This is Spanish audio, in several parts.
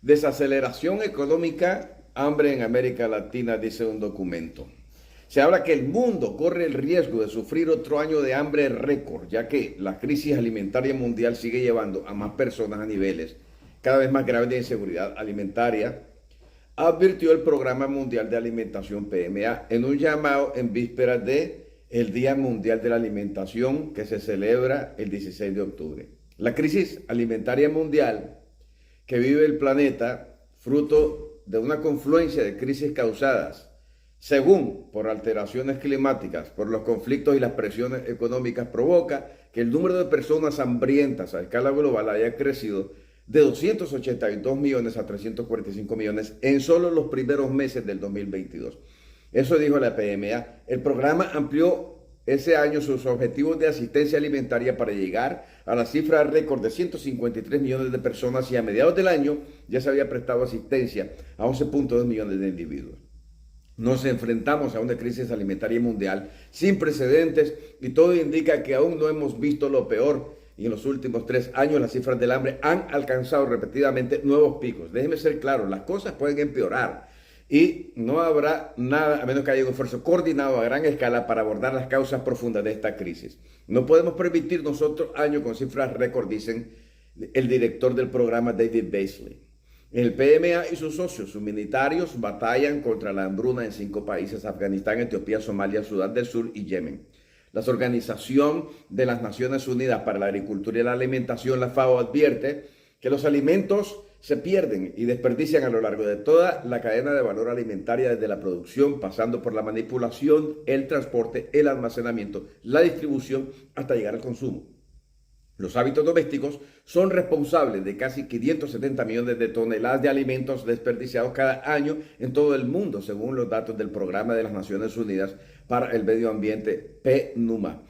Desaceleración económica, hambre en América Latina, dice un documento. Se habla que el mundo corre el riesgo de sufrir otro año de hambre récord, ya que la crisis alimentaria mundial sigue llevando a más personas a niveles cada vez más graves de inseguridad alimentaria, advirtió el Programa Mundial de Alimentación PMA en un llamado en vísperas de el Día Mundial de la Alimentación que se celebra el 16 de octubre. La crisis alimentaria mundial que vive el planeta, fruto de una confluencia de crisis causadas, según por alteraciones climáticas, por los conflictos y las presiones económicas, provoca que el número de personas hambrientas a escala global haya crecido de 282 millones a 345 millones en solo los primeros meses del 2022. Eso dijo la PMA. El programa amplió ese año sus objetivos de asistencia alimentaria para llegar a la cifra récord de 153 millones de personas y a mediados del año ya se había prestado asistencia a 11.2 millones de individuos. Nos enfrentamos a una crisis alimentaria mundial sin precedentes y todo indica que aún no hemos visto lo peor. Y en los últimos 3 años las cifras del hambre han alcanzado repetidamente nuevos picos. Déjeme ser claro, las cosas pueden empeorar y no habrá nada a menos que haya un esfuerzo coordinado a gran escala para abordar las causas profundas de esta crisis. No podemos permitirnos otro año con cifras récord, dicen el director del programa David Beasley. El PMA y sus socios humanitarios batallan contra la hambruna en 5 países: Afganistán, Etiopía, Somalia, Sudán del Sur y Yemen. La Organización de las Naciones Unidas para la Agricultura y la Alimentación, la FAO, advierte que los alimentos se pierden y desperdician a lo largo de toda la cadena de valor alimentaria, desde la producción, pasando por la manipulación, el transporte, el almacenamiento, la distribución, hasta llegar al consumo. Los hábitos domésticos son responsables de casi 570 millones de toneladas de alimentos desperdiciados cada año en todo el mundo, según los datos del Programa de las Naciones Unidas para el Medio Ambiente, PNUMA.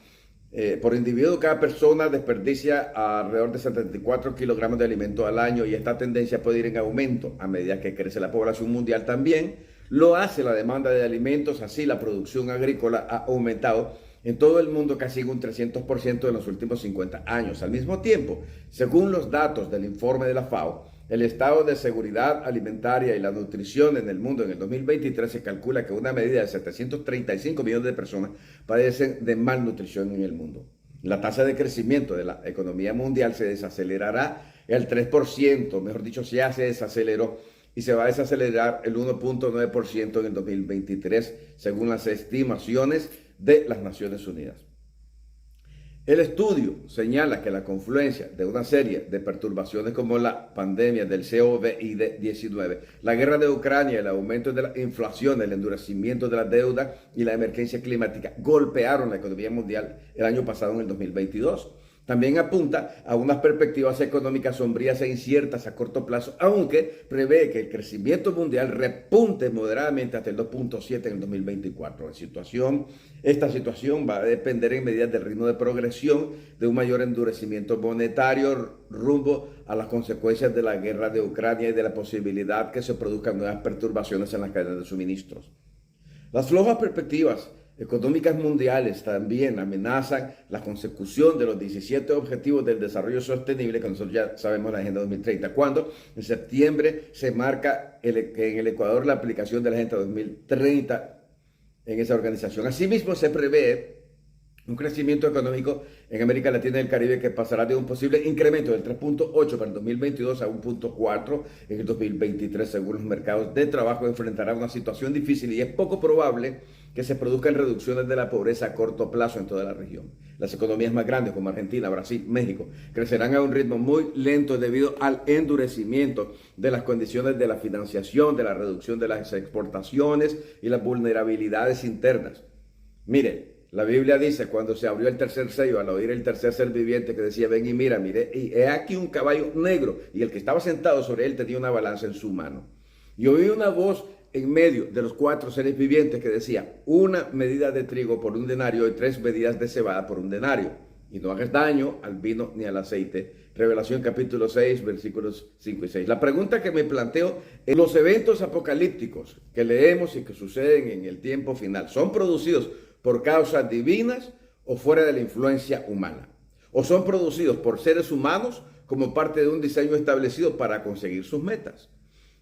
Por individuo, cada persona desperdicia alrededor de 74 kilogramos de alimento al año, y esta tendencia puede ir en aumento a medida que crece la población mundial. También lo hace la demanda de alimentos, así la producción agrícola ha aumentado en todo el mundo casi un 300% en los últimos 50 años. Al mismo tiempo, según los datos del informe de la FAO, el estado de seguridad alimentaria y la nutrición en el mundo en el 2023 se calcula que una medida de 735 millones de personas padecen de malnutrición en el mundo. La tasa de crecimiento de la economía mundial se desacelerará el 3%, mejor dicho, ya se desaceleró, y se va a desacelerar el 1.9% en el 2023, según las estimaciones de las Naciones Unidas. El estudio señala que la confluencia de una serie de perturbaciones como la pandemia del COVID-19, la guerra de Ucrania, el aumento de la inflación, el endurecimiento de la deuda y la emergencia climática golpearon la economía mundial el año pasado, en el 2022. También apunta a unas perspectivas económicas sombrías e inciertas a corto plazo, aunque prevé que el crecimiento mundial repunte moderadamente hasta el 2.7 en el 2024. Esta situación va a depender en medida del ritmo de progresión de un mayor endurecimiento monetario rumbo a las consecuencias de la guerra de Ucrania y de la posibilidad que se produzcan nuevas perturbaciones en las cadenas de suministros. Las flojas perspectivas económicas mundiales también amenazan la consecución de los 17 Objetivos del Desarrollo Sostenible, que nosotros ya sabemos, la Agenda 2030, cuando en septiembre se marca en el Ecuador la aplicación de la Agenda 2030 en esa organización. Asimismo, se prevé un crecimiento económico en América Latina y el Caribe que pasará de un posible incremento del 3.8 para el 2022 a 1.4 en el 2023, según los mercados de trabajo. Enfrentará una situación difícil y es poco probable que se produzcan reducciones de la pobreza a corto plazo en toda la región. Las economías más grandes como Argentina, Brasil, México crecerán a un ritmo muy lento debido al endurecimiento de las condiciones de la financiación, de la reducción de las exportaciones y las vulnerabilidades internas. Mire, la Biblia dice, cuando se abrió el tercer sello, al oír el tercer ser viviente que decía, ven y mira, mire, y he aquí un caballo negro, y el que estaba sentado sobre él tenía una balanza en su mano. Y oí una voz en medio de los 4 seres vivientes que decía, una medida de trigo por un denario y 3 medidas de cebada por un denario. Y no hagas daño al vino ni al aceite. Revelación capítulo 6, versículos 5 y 6. La pregunta que me planteo es, ¿los eventos apocalípticos que leemos y que suceden en el tiempo final son producidos por causas divinas o fuera de la influencia humana? ¿O son producidos por seres humanos como parte de un diseño establecido para conseguir sus metas?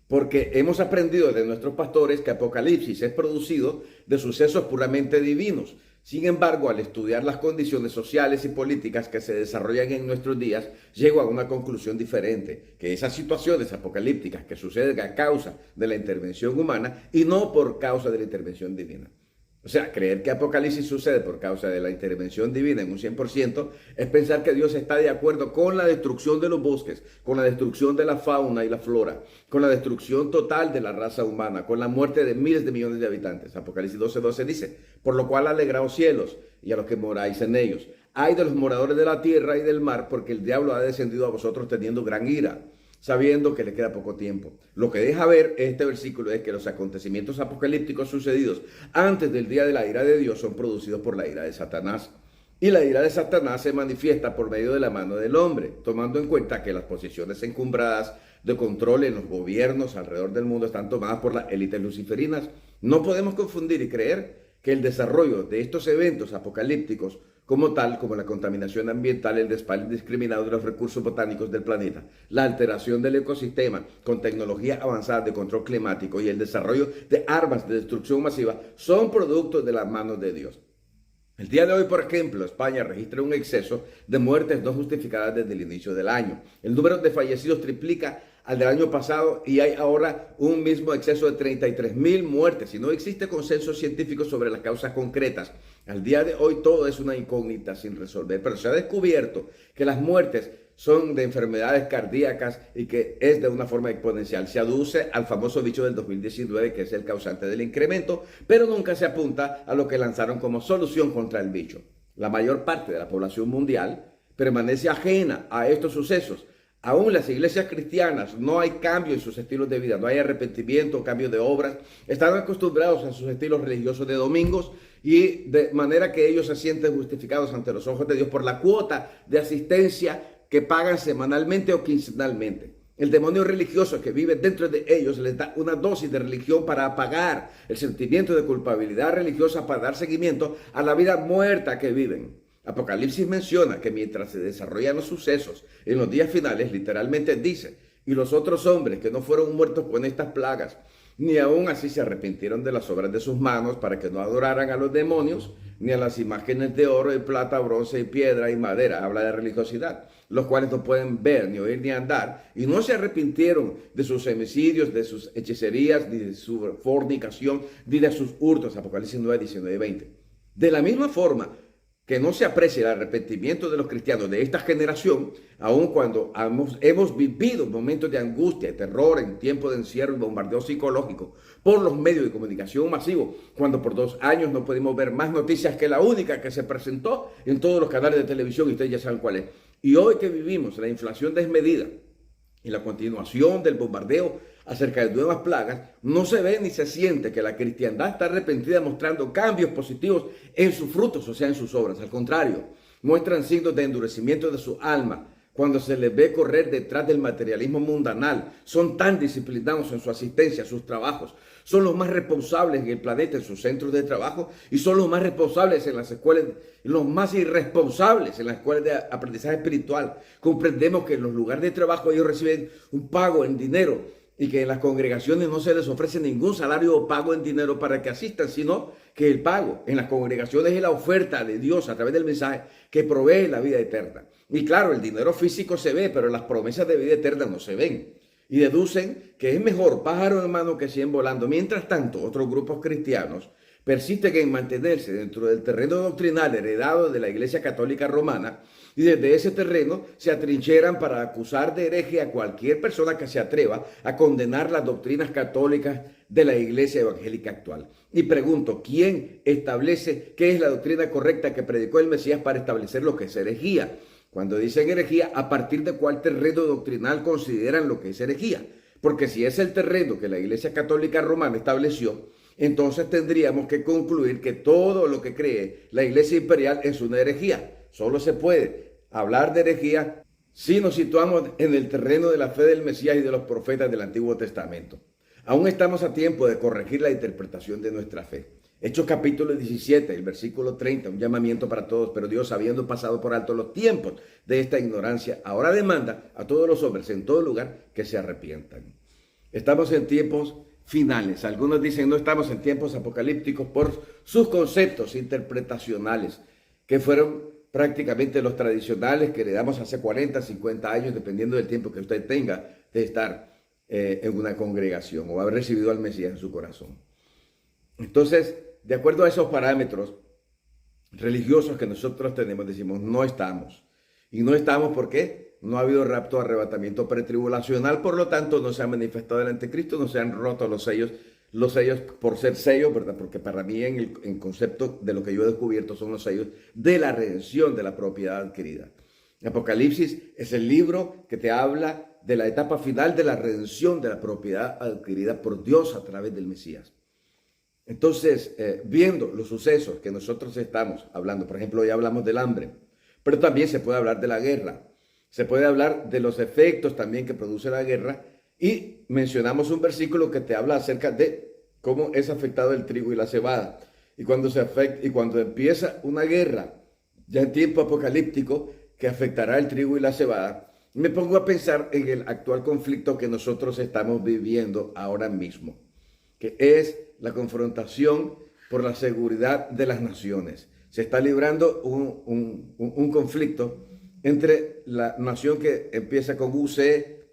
porque hemos aprendido de nuestros pastores que Apocalipsis es producido de sucesos puramente divinos. Sin embargo, al estudiar las condiciones sociales y políticas que se desarrollan en nuestros días, llego a una conclusión diferente, que esas situaciones apocalípticas que suceden a causa de la intervención humana y no por causa de la intervención divina. O sea, creer que Apocalipsis sucede por causa de la intervención divina en un 100% es pensar que Dios está de acuerdo con la destrucción de los bosques, con la destrucción de la fauna y la flora, con la destrucción total de la raza humana, con la muerte de miles de millones de habitantes. Apocalipsis 12:12 dice, por lo cual alegraos cielos y a los que moráis en ellos. Ay de los moradores de la tierra y del mar, porque el diablo ha descendido a vosotros teniendo gran ira, sabiendo que le queda poco tiempo. Lo que deja ver este versículo es que los acontecimientos apocalípticos sucedidos antes del día de la ira de Dios son producidos por la ira de Satanás. Y la ira de Satanás se manifiesta por medio de la mano del hombre, tomando en cuenta que las posiciones encumbradas de control en los gobiernos alrededor del mundo están tomadas por las élites luciferinas. No podemos confundir y creer que el desarrollo de estos eventos apocalípticos como tal, como la contaminación ambiental, el despliegue indiscriminado de los recursos botánicos del planeta, la alteración del ecosistema con tecnología avanzada de control climático y el desarrollo de armas de destrucción masiva son productos de las manos de Dios. El día de hoy, por ejemplo, España registra un exceso de muertes no justificadas desde el inicio del año. El número de fallecidos triplica al del año pasado y hay ahora un mismo exceso de 33.000 muertes y no existe consenso científico sobre las causas concretas. Al día de hoy todo es una incógnita sin resolver, pero se ha descubierto que las muertes son de enfermedades cardíacas y que es de una forma exponencial. Se aduce al famoso bicho del 2019 que es el causante del incremento, pero nunca se apunta a lo que lanzaron como solución contra el bicho. La mayor parte de la población mundial permanece ajena a estos sucesos. Aún las iglesias cristianas no hay cambio en sus estilos de vida, no hay arrepentimiento, cambio de obras. Están acostumbrados a sus estilos religiosos de domingos y de manera que ellos se sienten justificados ante los ojos de Dios por la cuota de asistencia que pagan semanalmente o quincenalmente. El demonio religioso que vive dentro de ellos les da una dosis de religión para apagar el sentimiento de culpabilidad religiosa para dar seguimiento a la vida muerta que viven. Apocalipsis menciona que mientras se desarrollan los sucesos en los días finales, literalmente dice, y los otros hombres que no fueron muertos con estas plagas, ni aún así se arrepintieron de las obras de sus manos para que no adoraran a los demonios, ni a las imágenes de oro y plata, bronce y piedra y madera, habla de religiosidad, los cuales no pueden ver, ni oír, ni andar, y no se arrepintieron de sus homicidios, de sus hechicerías, ni de su fornicación, ni de sus hurtos, Apocalipsis 9, 19 y 20. De la misma forma que no se aprecia el arrepentimiento de los cristianos de esta generación, aun cuando hemos vivido momentos de angustia y terror en tiempo de encierro y bombardeo psicológico por los medios de comunicación masivos, cuando por 2 años no pudimos ver más noticias que la única que se presentó en todos los canales de televisión, y ustedes ya saben cuál es. Y hoy que vivimos la inflación desmedida y la continuación del bombardeo acerca de nuevas plagas, no se ve ni se siente que la cristiandad está arrepentida mostrando cambios positivos en sus frutos, o sea, en sus obras. Al contrario, muestran signos de endurecimiento de su alma cuando se les ve correr detrás del materialismo mundanal. Son tan disciplinados en su asistencia, sus trabajos. Son los más responsables en el planeta, en sus centros de trabajo, y son los más responsables en las escuelas, los más irresponsables en las escuelas de aprendizaje espiritual. Comprendemos que en los lugares de trabajo ellos reciben un pago en dinero, y que en las congregaciones no se les ofrece ningún salario o pago en dinero para que asistan, sino que el pago en las congregaciones es la oferta de Dios a través del mensaje que provee la vida eterna. Y claro, el dinero físico se ve, pero las promesas de vida eterna no se ven. Y deducen que es mejor pájaro en mano que 100 volando. Mientras tanto, otros grupos cristianos persisten en mantenerse dentro del terreno doctrinal heredado de la Iglesia Católica Romana, y desde ese terreno se atrincheran para acusar de hereje a cualquier persona que se atreva a condenar las doctrinas católicas de la Iglesia evangélica actual. Y pregunto, ¿quién establece qué es la doctrina correcta que predicó el Mesías para establecer lo que es herejía? Cuando dicen herejía, ¿a partir de cuál terreno doctrinal consideran lo que es herejía? Porque si es el terreno que la Iglesia Católica Romana estableció, entonces tendríamos que concluir que todo lo que cree la Iglesia Imperial es una herejía. Solo se puede hablar de herejía si nos situamos en el terreno de la fe del Mesías y de los profetas del Antiguo Testamento. Aún estamos a tiempo de corregir la interpretación de nuestra fe. Hechos capítulo 17, el versículo 30, un llamamiento para todos, pero Dios, habiendo pasado por alto los tiempos de esta ignorancia, ahora demanda a todos los hombres en todo lugar que se arrepientan. Estamos en tiempos finales. Algunos dicen no estamos en tiempos apocalípticos por sus conceptos interpretacionales, que fueron prácticamente los tradicionales que le damos hace 40, 50 años, dependiendo del tiempo que usted tenga de estar en una congregación o haber recibido al Mesías en su corazón. Entonces, de acuerdo a esos parámetros religiosos que nosotros tenemos, decimos no estamos. Y no estamos porque no ha habido rapto, arrebatamiento pretribulacional, por lo tanto no se ha manifestado el anticristo, no se han roto los sellos por ser sellos, ¿verdad? Porque para mí en concepto de lo que yo he descubierto son los sellos de la redención de la propiedad adquirida. Apocalipsis es el libro que te habla de la etapa final de la redención de la propiedad adquirida por Dios a través del Mesías. Entonces, viendo los sucesos que nosotros estamos hablando, por ejemplo, hoy hablamos del hambre, pero también se puede hablar de la guerra, se puede hablar de los efectos también que produce la guerra, y mencionamos un versículo que te habla acerca de cómo es afectado el trigo y la cebada. Y cuando empieza una guerra, ya en tiempo apocalíptico, que afectará el trigo y la cebada, me pongo a pensar en el actual conflicto que nosotros estamos viviendo ahora mismo, que es la confrontación por la seguridad de las naciones. Se está librando un conflicto entre la nación que empieza con UC,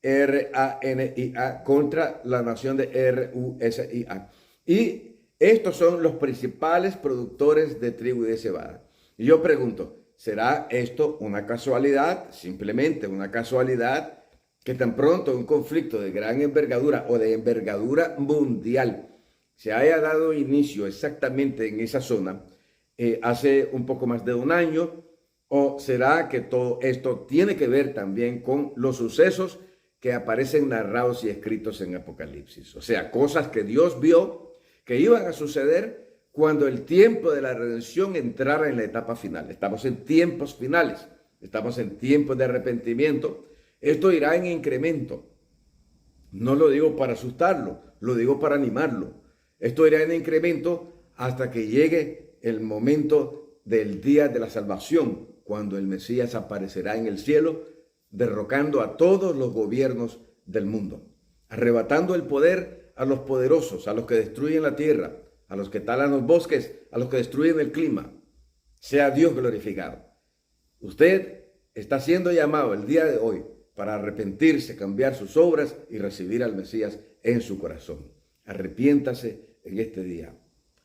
RANIA, contra la nación de RUSIA. Y estos son los principales productores de trigo y de cebada. Y yo pregunto, ¿será esto una casualidad? Simplemente una casualidad que tan pronto un conflicto de gran envergadura o de envergadura mundial se haya dado inicio exactamente en esa zona hace un poco más de un año, o será que todo esto tiene que ver también con los sucesos que aparecen narrados y escritos en Apocalipsis? O sea, cosas que Dios vio que iban a suceder cuando el tiempo de la redención entrara en la etapa final. Estamos en tiempos finales, estamos en tiempos de arrepentimiento. Esto irá en incremento. No lo digo para asustarlo, lo digo para animarlo. Esto irá en incremento hasta que llegue el momento del día de la salvación, cuando el Mesías aparecerá en el cielo, derrocando a todos los gobiernos del mundo, arrebatando el poder a los poderosos, a los que destruyen la tierra, a los que talan los bosques, a los que destruyen el clima. Sea Dios glorificado. Usted está siendo llamado el día de hoy para arrepentirse, cambiar sus obras y recibir al Mesías en su corazón. Arrepiéntase en este día.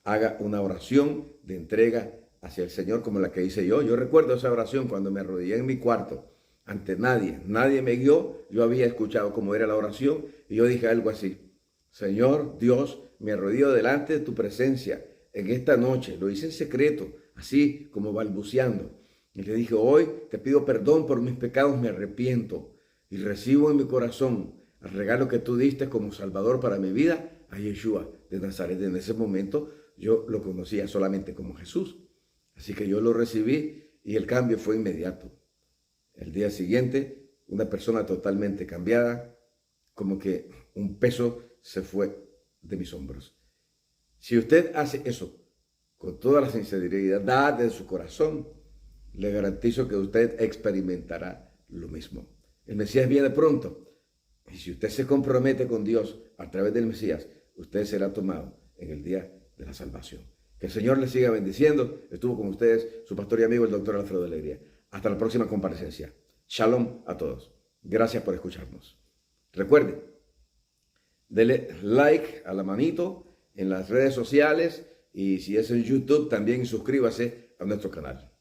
Haga una oración de entrega hacia el Señor como la que hice yo. Yo recuerdo esa oración cuando me arrodillé en mi cuarto ante nadie. Nadie me guió. Yo había escuchado cómo era la oración y yo dije algo así: Señor Dios, me arrodillo delante de tu presencia en esta noche. Lo hice en secreto, así como balbuceando. Y le dije: hoy te pido perdón por mis pecados, me arrepiento y recibo en mi corazón el regalo que tú diste como Salvador para mi vida, a Yeshua de Nazaret. En ese momento yo lo conocía solamente como Jesús. Así que yo lo recibí y el cambio fue inmediato. El día siguiente, una persona totalmente cambiada, como que un peso se fue de mis hombros. Si usted hace eso con toda la sinceridad de su corazón, le garantizo que usted experimentará lo mismo. El Mesías viene pronto. Y si usted se compromete con Dios a través del Mesías, usted será tomado en el día de la salvación. Que el Señor les siga bendiciendo. Estuvo con ustedes su pastor y amigo, el doctor Alfredo Alegría. Hasta la próxima comparecencia. Shalom a todos. Gracias por escucharnos. Recuerden, dele like a la manito en las redes sociales y si es en YouTube, también suscríbase a nuestro canal.